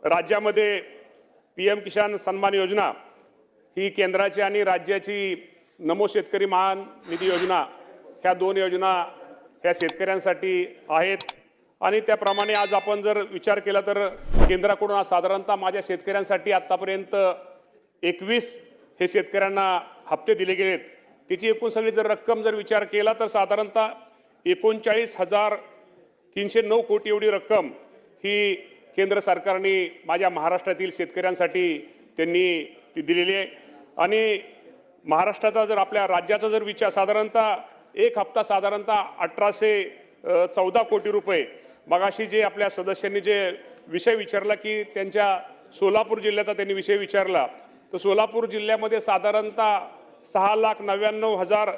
राज्यामध्ये PM किसान सन्मान योजना ही केंद्राची आणि राज्याची नमो शेतकरी महान निधी योजना ह्या दोन योजना ह्या शेतकऱ्यांसाठी आहेत। आणि त्याप्रमाणे आज आपण जर विचार केला तर केंद्राकडून साधारणतः माझ्या शेतकऱ्यांसाठी आतापर्यंत 21 हे शेतकऱ्यांना हप्ते दिले गेलेत। त्याची एकूण सगळी जर रक्कम जर विचार केला तर साधारणतः 39,309 कोटी एवढी रक्कम ही केंद्र सरकारने माझ्या महाराष्ट्रातील शेतकऱ्यांसाठी त्यांनी ती दिलेली आहे। आणि महाराष्ट्राचा जर आपल्या राज्याचा जर विचार साधारणतः एक हप्ता साधारणतः 1814 कोटी रुपये। मगाशी जे आपल्या सदस्यांनी जे विषय विचारला की त्यांच्या सोलापूर जिल्ह्याचा त्यांनी विषय विचारला, तर सोलापूर जिल्ह्यामध्ये साधारणतः 6,99,000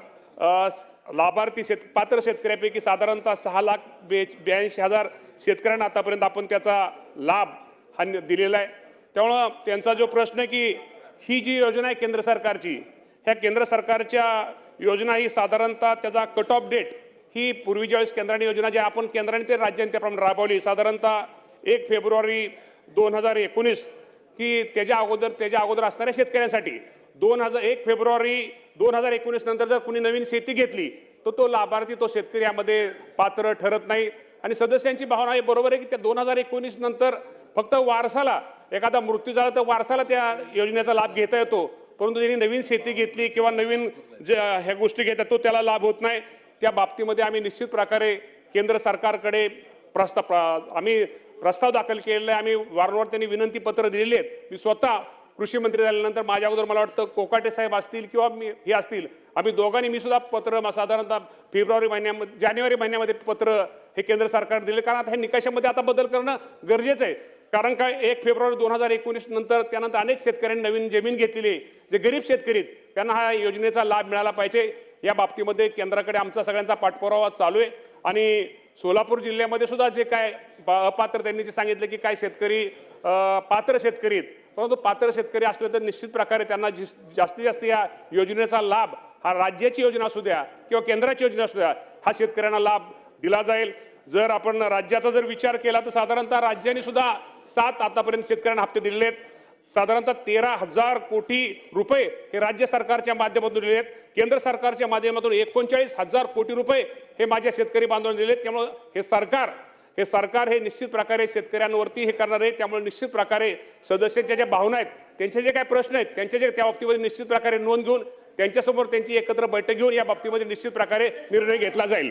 लाभार्थी पात्र शेतकऱ्यांपैकी साधारणतः 6,82,000 शेतकऱ्यांना आतापर्यंत आपण त्याचा लाभ हा दिलेला आहे। त्यामुळे त्यांचा जो प्रश्न आहे की ही जी योजना आहे केंद्र सरकारची, ह्या केंद्र सरकारच्या योजना ही साधारणतः त्याचा कट ऑफ डेट ही पूर्वी ज्यावेळेस केंद्राने योजना जी आपण केंद्राने ते राज्यांनी त्याप्रमाणे राबवली साधारणतः 1 फेब्रुवारी 2019 की त्याच्या अगोदर असणाऱ्या शेतकऱ्यांसाठी 1 फेब्रुवारी 2019 नंतर जर कुणी नवीन शेती घेतली तर तो लाभार्थी तो शेतकरी यामध्ये पात्र ठरत नाही। आणि सदस्यांची भावना आहे बरोबर आहे की त्या 2019 नंतर फक्त वारसाला एखादा मृत्यू झाला तर वारसाला त्या योजनेचा लाभ घेता येतो, परंतु ज्यांनी नवीन शेती घेतली किंवा नवीन ह्या गोष्टी घेतात तो त्याला लाभ होत नाही। त्या बाबतीमध्ये आम्ही निश्चित प्रकारे केंद्र सरकारकडे प्रस्ताव दाखल केलेला आहे। आम्ही वारंवार त्यांनी विनंती पत्र दिलेली आहेत। मी स्वतः कृषी मंत्री झाल्यानंतर माझ्या अगोदर मला वाटतं कोकाटे साहेब असतील किंवा हे असतील, आम्ही दोघांनी मी सुद्धा पत्र साधारणतः जानेवारी महिन्यामध्ये पत्र हे केंद्र सरकार दिले, कारण आता हे निकषामध्ये आता बदल करणं गरजेचं आहे। कारण काय 1 फेब्रुवारी 2019 नंतर त्यानंतर अनेक शेतकऱ्यांनी नवीन जमीन घेतलेली, जे गरीब शेतकरी त्यांना हा योजनेचा लाभ मिळाला पाहिजे। या बाबतीमध्ये केंद्राकडे आमचा सगळ्यांचा पाठपुरावा चालू आहे। आणि सोलापूर जिल्ह्यामध्ये सुद्धा जे काय अपात्र त्यांनी जे सांगितलं की काय शेतकरी पात्र शेतकरी आहेत, परंतु पात्र शेतकरी असले तर निश्चित प्रकारे त्यांना जास्तीत जास्त या योजनेचा लाभ हा राज्याची योजना असू द्या किंवा केंद्राची योजना असू द्या हा शेतकऱ्यांना लाभ दिला जाईल। जर आपण राज्याचा जर विचार केला तर साधारणतः राज्याने सुद्धा 7 आतापर्यंत शेतकऱ्यांना हप्ते दिलेले आहेत। साधारणतः 13,000 कोटी रुपये हे राज्य सरकारच्या माध्यमातून दिले आहेत। केंद्र सरकारच्या माध्यमातून 39,000 कोटी रुपये हे माझ्या शेतकरी बांधवांना दिले आहेत। त्यामुळे हे सरकार हे निश्चित प्रकारे शेतकऱ्यांवरती हे करणार आहे। त्यामुळे निश्चित प्रकारे सदस्यांच्या ज्या भावना आहेत, त्यांचे जे काही प्रश्न आहेत, त्यांचे जे त्या बाबतीमध्ये निश्चित प्रकारे नोंद घेऊन त्यांच्यासमोर त्यांची एकत्र बैठक घेऊन या बाबतीमध्ये निश्चित प्रकारे निर्णय घेतला जाईल।